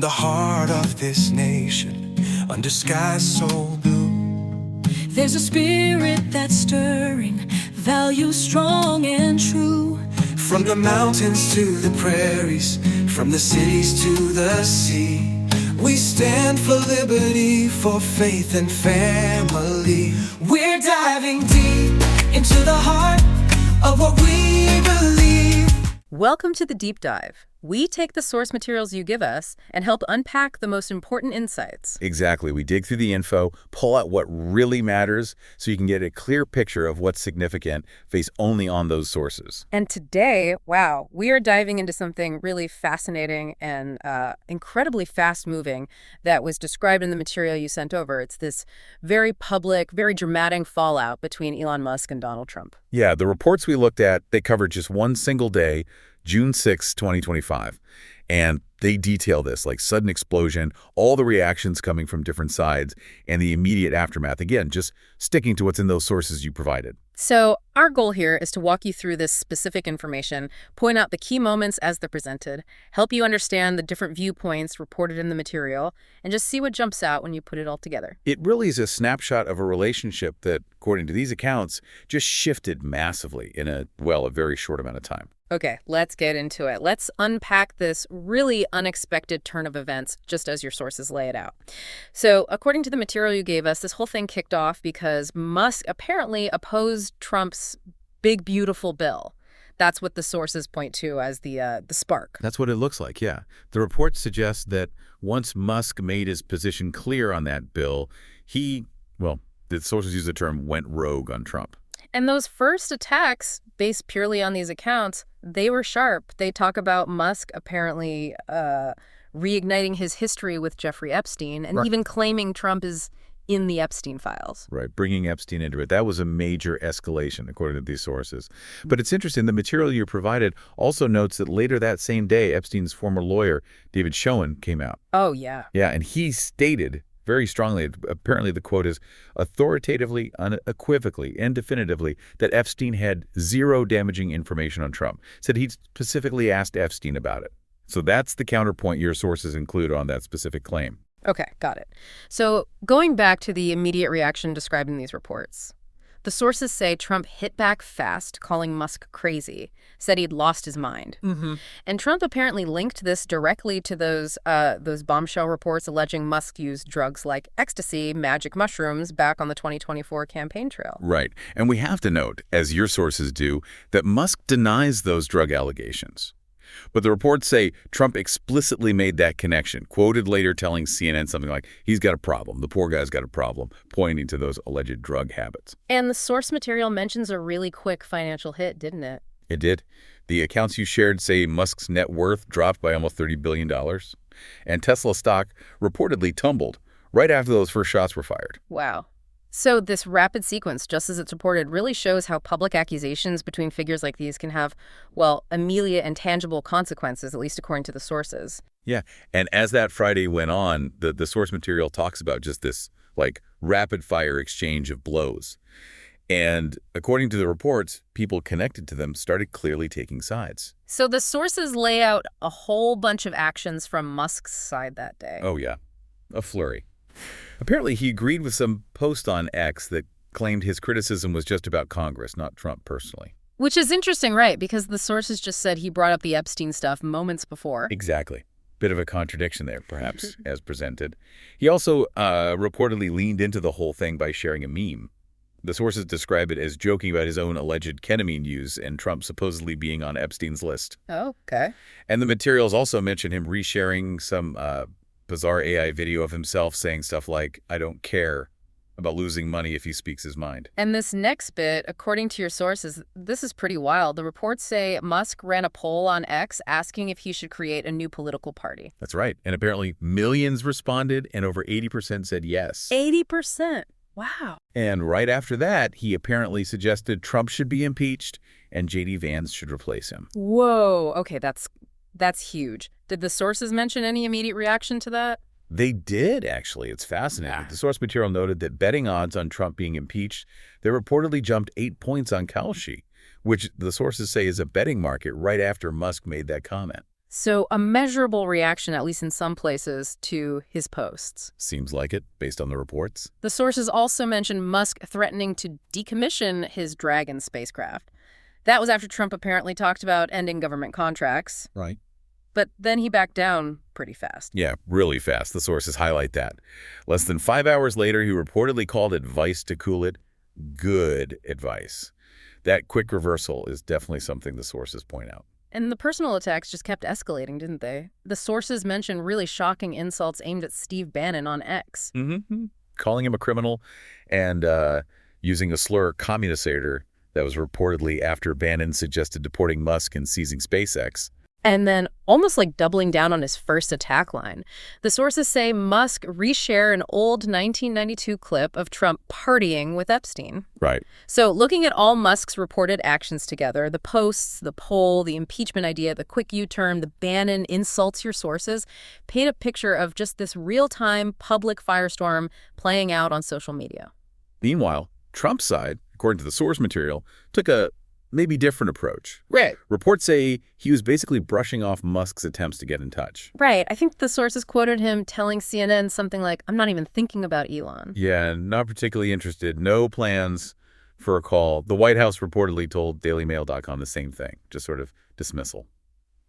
the heart of this nation, under skies so blue, there's a spirit that's stirring, values strong and true. from the mountains to the prairies, from the cities to the sea, we stand for liberty, for faith and family. We're diving deep into the heart of what we believe. Welcome to the Deep Dive. We take the source materials you give us and help unpack the most important insights. Exactly. We dig through the info, pull out what really matters so you can get a clear picture of what's significant based only on those sources. And today, wow, we are diving into something really fascinating and incredibly fast-moving that was described in the material you sent over. It's this very public, very dramatic fallout between Elon Musk and Donald Trump. Yeah, the reports we looked at, they covered just one single day, June 6, 2025. And they detail this, like sudden explosion, all the reactions coming from different sides, and the immediate aftermath. Again, just sticking to what's in those sources you provided. So our goal here is to walk you through this specific information, point out the key moments as they're presented, help you understand the different viewpoints reported in the material, and just see what jumps out when you put it all together. It really is a snapshot of a relationship that, according to these accounts, just shifted massively in a very short amount of time. Okay, let's get into it. Let's unpack this really unexpected turn of events, just as your sources lay it out. So, according to the material you gave us, this whole thing kicked off because Musk apparently opposed Trump's big, beautiful bill. That's what the sources point to as the spark. That's what it looks like, yeah. The report suggests that once Musk made his position clear on that bill, the sources use the term, went rogue on Trump. And those first attacks, based purely on these accounts, they were sharp. They talk about Musk apparently reigniting his history with Jeffrey Epstein and even claiming Trump is in the Epstein files. Right, bringing Epstein into it. That was a major escalation, according to these sources. But it's interesting, the material you provided also notes that later that same day, Epstein's former lawyer, David Schoen, came out. Oh, yeah. Yeah, and he stated very strongly, apparently the quote is, authoritatively, unequivocally, and definitively, that Epstein had zero damaging information on Trump. Said he specifically asked Epstein about it. So that's the counterpoint your sources include on that specific claim. Okay, got it. So going back to the immediate reaction described in these reports, the sources say Trump hit back fast, calling Musk crazy, said he'd lost his mind. And Trump apparently linked this directly to those bombshell reports alleging Musk used drugs like ecstasy, magic mushrooms, back on the 2024 campaign trail. Right. And we have to note, as your sources do, that Musk denies those drug allegations. But the reports say Trump explicitly made that connection, quoted later telling CNN something like, he's got a problem, the poor guy's got a problem, pointing to those alleged drug habits. And the source material mentions a really quick financial hit, didn't it? It did. The accounts you shared say Musk's net worth dropped by almost $30 billion. And Tesla stock reportedly tumbled right after those first shots were fired. Wow. So this rapid sequence, just as it's reported, really shows how public accusations between figures like these can have, immediate and tangible consequences, at least according to the sources. Yeah, and as that Friday went on, the source material talks about just this, rapid-fire exchange of blows. And according to the reports, people connected to them started clearly taking sides. So the sources lay out a whole bunch of actions from Musk's side that day. Oh, yeah, a flurry. Apparently, he agreed with some post on X that claimed his criticism was just about Congress, not Trump personally. Which is interesting, right? Because the sources just said he brought up the Epstein stuff moments before. Exactly. Bit of a contradiction there, perhaps, as presented. He also reportedly leaned into the whole thing by sharing a meme. The sources describe it as joking about his own alleged ketamine use and Trump supposedly being on Epstein's list. Oh, okay. And the materials also mention him resharing some bizarre AI video of himself saying stuff like, I don't care about losing money if he speaks his mind. And this next bit, according to your sources, this is pretty wild. The reports say Musk ran a poll on X asking if he should create a new political party. That's right. And apparently millions responded and over 80% said yes. 80%. Wow. And right after that, he apparently suggested Trump should be impeached and J.D. Vance should replace him. Whoa. Okay, that's huge. Did the sources mention any immediate reaction to that? They did, actually. It's fascinating. The source material noted that betting odds on Trump being impeached, they reportedly jumped 8 points on Kalshi, which the sources say is a betting market right after Musk made that comment. So a measurable reaction, at least in some places, to his posts. Seems like it, based on the reports. The sources also mention Musk threatening to decommission his Dragon spacecraft. That was after Trump apparently talked about ending government contracts. Right. But then he backed down pretty fast. Yeah, really fast. The sources highlight that. Less than 5 hours later, he reportedly called advice to cool it good advice. That quick reversal is definitely something the sources point out. And the personal attacks just kept escalating, didn't they? The sources mention really shocking insults aimed at Steve Bannon on X. Mm-hmm. Calling him a criminal and using a slur, communicator, that was reportedly after Bannon suggested deporting Musk and seizing SpaceX. And then almost like doubling down on his first attack line. The sources say Musk reshare an old 1992 clip of Trump partying with Epstein. Right. So looking at all Musk's reported actions together, the posts, the poll, the impeachment idea, the quick U-turn, the Bannon insults your sources, paint a picture of just this real-time public firestorm playing out on social media. Meanwhile, Trump's side, according to the source material, took a maybe different approach. Right. Reports say he was basically brushing off Musk's attempts to get in touch. Right. I think the sources quoted him telling CNN something like, "I'm not even thinking about Elon." Yeah, not particularly interested. No plans for a call. The White House reportedly told DailyMail.com the same thing, just sort of dismissal.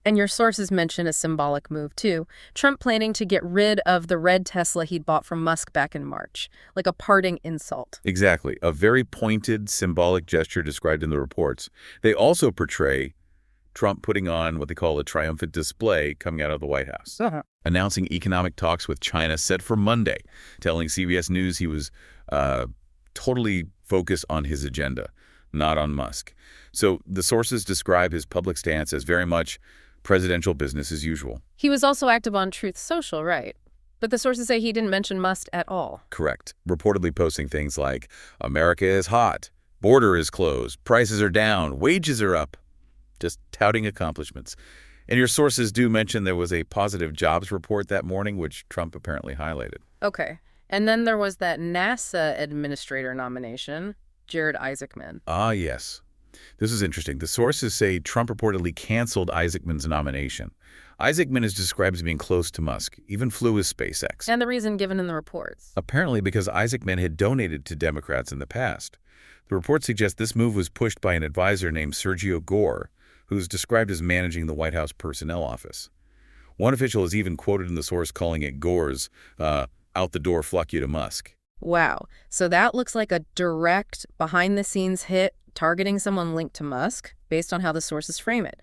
And your sources mention a symbolic move, too. Trump planning to get rid of the red Tesla he'd bought from Musk back in March, like a parting insult. Exactly. A very pointed, symbolic gesture described in the reports. They also portray Trump putting on what they call a triumphant display coming out of the White House, announcing economic talks with China set for Monday, telling CBS News he was totally focused on his agenda, not on Musk. So the sources describe his public stance as very much presidential business as usual. He was also active on Truth Social, right? But the sources say he didn't mention Musk at all. Correct. Reportedly posting things like, America is hot, border is closed, prices are down, wages are up. Just touting accomplishments. And your sources do mention there was a positive jobs report that morning, which Trump apparently highlighted. Okay. And then there was that NASA administrator nomination, Jared Isaacman. Ah, yes. This is interesting. The sources say Trump reportedly canceled Isaacman's nomination. Isaacman is described as being close to Musk, even flew with SpaceX. And the reason given in the reports. Apparently because Isaacman had donated to Democrats in the past. The report suggests this move was pushed by an advisor named Sergio Gore, who's described as managing the White House personnel office. One official is even quoted in the source calling it Gore's out-the-door fuck you to Musk. Wow. So that looks like a direct, behind-the-scenes hit targeting someone linked to Musk, based on how the sources frame it.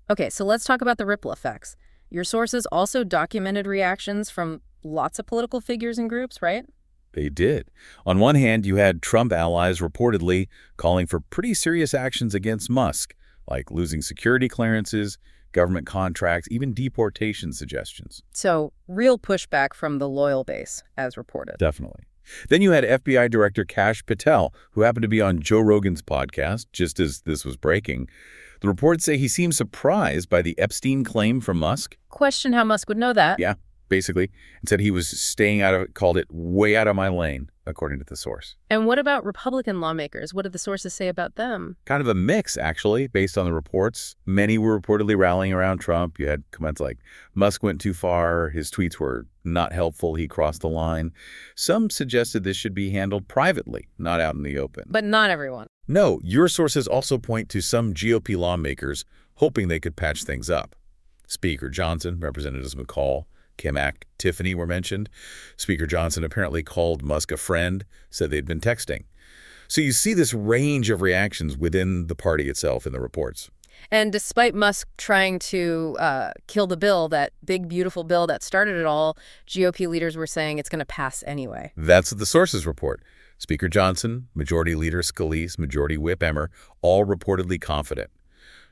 Okay, so let's talk about the ripple effects. Your sources also documented reactions from lots of political figures and groups, right? They did. On one hand, you had Trump allies reportedly calling for pretty serious actions against Musk, like losing security clearances, government contracts, even deportation suggestions. So, real pushback from the loyal base, as reported. Definitely. Then you had FBI Director Kash Patel, who happened to be on Joe Rogan's podcast just as this was breaking. The reports say he seemed surprised by the Epstein claim from Musk. Question how Musk would know that. Yeah, basically, and said he was staying out of it, called it way out of my lane, according to the source. And what about Republican lawmakers? What did the sources say about them? Kind of a mix, actually, based on the reports. Many were reportedly rallying around Trump. You had comments like, Musk went too far, his tweets were not helpful, he crossed the line. Some suggested this should be handled privately, not out in the open. But not everyone. No, your sources also point to some GOP lawmakers hoping they could patch things up. Speaker Johnson, Representatives McCall, Kimack, Tiffany were mentioned. Speaker Johnson apparently called Musk a friend, said they'd been texting. So you see this range of reactions within the party itself in the reports. And despite Musk trying to kill the bill, that big, beautiful bill that started it all, GOP leaders were saying it's going to pass anyway. That's what the sources report. Speaker Johnson, Majority Leader Scalise, Majority Whip Emmer, all reportedly confident.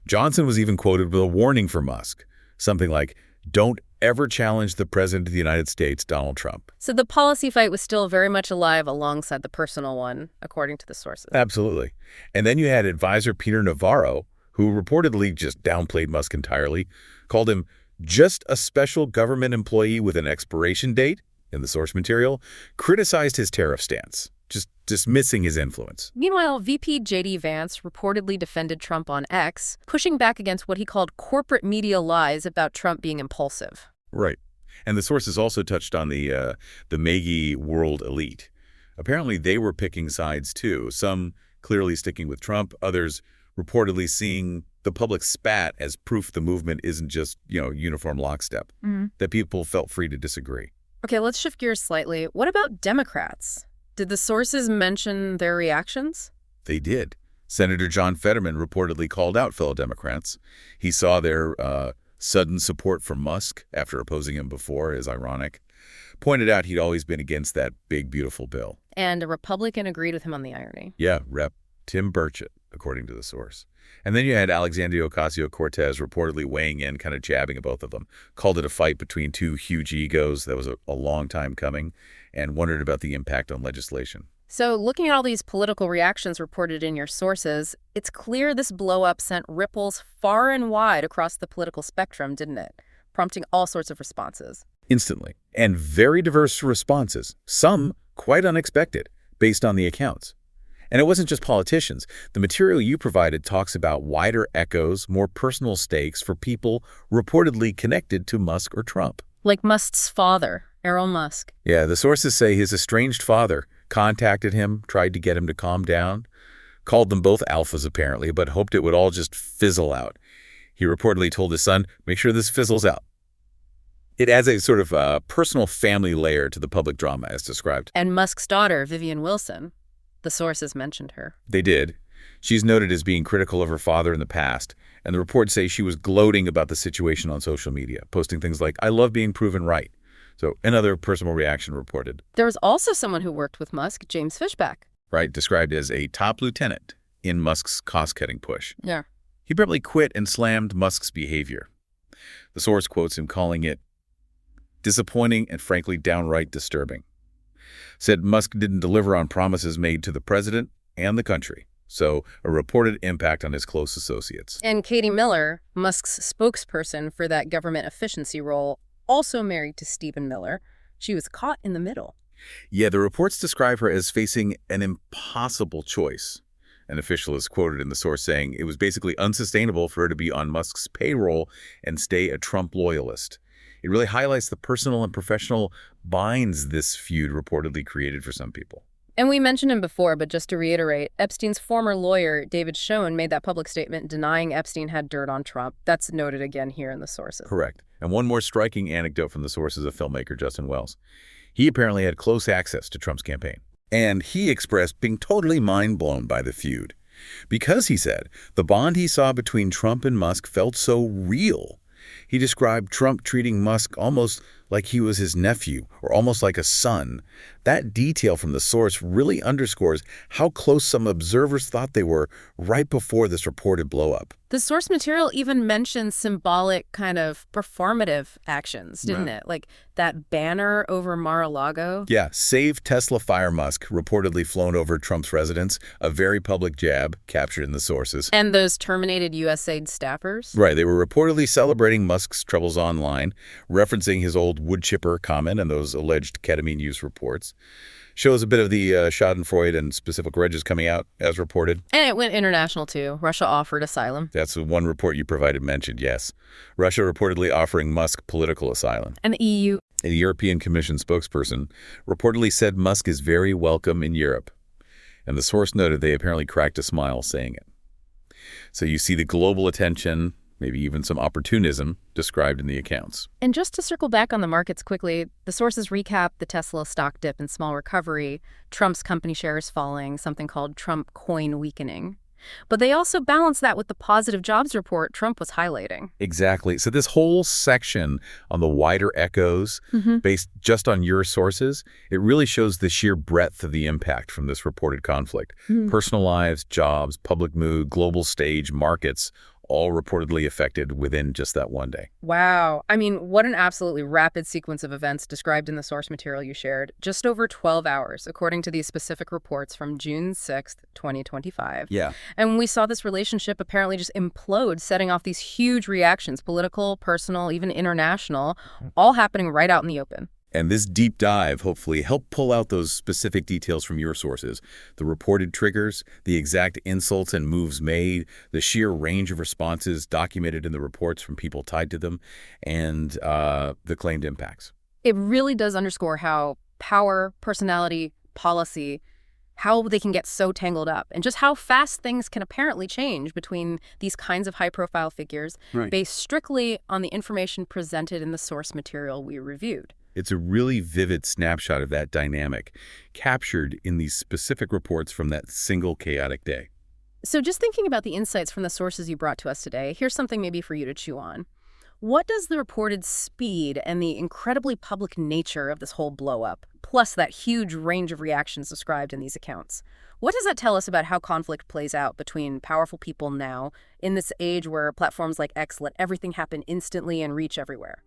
Johnson was even quoted with a warning for Musk, something like, don't ever challenge the President of the United States, Donald Trump. So the policy fight was still very much alive alongside the personal one, according to the sources. Absolutely. And then you had advisor Peter Navarro, who reportedly just downplayed Musk entirely, called him just a special government employee with an expiration date, in the source material, criticized his tariff stance, just dismissing his influence. Meanwhile, VP J.D. Vance reportedly defended Trump on X, pushing back against what he called corporate media lies about Trump being impulsive. Right. And the sources also touched on the Maggie world elite. Apparently, they were picking sides, too, some clearly sticking with Trump, others reportedly seeing the public spat as proof the movement isn't just, uniform lockstep, that people felt free to disagree. Okay, let's shift gears slightly. What about Democrats? Did the sources mention their reactions? They did. Senator John Fetterman reportedly called out fellow Democrats. He saw their sudden support for Musk after opposing him before as ironic. Pointed out he'd always been against that big, beautiful bill. And a Republican agreed with him on the irony. Yeah, Rep. Tim Burchett, according to the source. And then you had Alexandria Ocasio-Cortez reportedly weighing in, kind of jabbing at both of them. Called it a fight between two huge egos that was a long time coming, and wondered about the impact on legislation. So looking at all these political reactions reported in your sources, it's clear this blow-up sent ripples far and wide across the political spectrum, didn't it? Prompting all sorts of responses. Instantly. And very diverse responses, some quite unexpected, based on the accounts. And it wasn't just politicians. The material you provided talks about wider echoes, more personal stakes for people reportedly connected to Musk or Trump. Like Musk's father, Elon Musk. Yeah, the sources say his estranged father contacted him, tried to get him to calm down, called them both alphas apparently, but hoped it would all just fizzle out. He reportedly told his son, make sure this fizzles out. It adds a sort of personal family layer to the public drama as described. And Musk's daughter, Vivian Wilson. The sources mentioned her. They did. She's noted as being critical of her father in the past, and the reports say she was gloating about the situation on social media, posting things like, I love being proven right. So another personal reaction reported. There was also someone who worked with Musk, James Fishback. Right, described as a top lieutenant in Musk's cost-cutting push. Yeah. He probably quit and slammed Musk's behavior. The source quotes him calling it disappointing and frankly downright disturbing. Said Musk didn't deliver on promises made to the president and the country, so a reported impact on his close associates. And Katie Miller, Musk's spokesperson for that government efficiency role, also married to Stephen Miller. She was caught in the middle. Yeah, the reports describe her as facing an impossible choice. An official is quoted in the source saying it was basically unsustainable for her to be on Musk's payroll and stay a Trump loyalist. It really highlights the personal and professional binds this feud reportedly created for some people. And we mentioned him before, but just to reiterate, Epstein's former lawyer, David Schoen, made that public statement denying Epstein had dirt on Trump. That's noted again here in the sources. Correct. And one more striking anecdote from the sources of filmmaker Justin Wells. He apparently had close access to Trump's campaign. And he expressed being totally mind-blown by the feud. Because, he said, the bond he saw between Trump and Musk felt so real. He described Trump treating Musk almost like he was his nephew or almost like a son. That detail from the source really underscores how close some observers thought they were right before this reported blowup. The source material even mentions symbolic kind of performative actions, didn't it? Like that banner over Mar-a-Lago. Yeah, Save Tesla Fire Musk reportedly flown over Trump's residence, a very public jab captured in the sources. And those terminated USAID staffers. Right, they were reportedly celebrating Musk's troubles online, referencing his old wood chipper comment and those alleged ketamine use reports. Shows a bit of the schadenfreude and specific wedges coming out, as reported. And it went international, too. Russia offered asylum. That's the one report you provided mentioned, yes. Russia reportedly offering Musk political asylum. And the EU. A European Commission spokesperson reportedly said Musk is very welcome in Europe. And the source noted they apparently cracked a smile saying it. So you see the global attention, maybe even some opportunism described in the accounts. And just to circle back on the markets quickly, the sources recap the Tesla stock dip and small recovery, Trump's company shares falling, something called Trump coin weakening. But they also balance that with the positive jobs report Trump was highlighting. Exactly. So this whole section on the wider echoes, based just on your sources, it really shows the sheer breadth of the impact from this reported conflict. Personal lives, jobs, public mood, global stage, markets, all reportedly affected within just that one day. Wow. I mean, what an absolutely rapid sequence of events described in the source material you shared. Just over 12 hours, according to these specific reports from June 6th, 2025. Yeah. And we saw this relationship apparently just implode, setting off these huge reactions, political, personal, even international, all happening right out in the open. And this deep dive hopefully helped pull out those specific details from your sources. The reported triggers, the exact insults and moves made, the sheer range of responses documented in the reports from people tied to them, and the claimed impacts. It really does underscore how power, personality, policy, how they can get so tangled up, and just how fast things can apparently change between these kinds of high-profile figures based strictly on the information presented in the source material we reviewed. It's a really vivid snapshot of that dynamic, captured in these specific reports from that single chaotic day. So just thinking about the insights from the sources you brought to us today, here's something maybe for you to chew on. What does the reported speed and the incredibly public nature of this whole blow-up, plus that huge range of reactions described in these accounts, what does that tell us about how conflict plays out between powerful people now in this age where platforms like X let everything happen instantly and reach everywhere?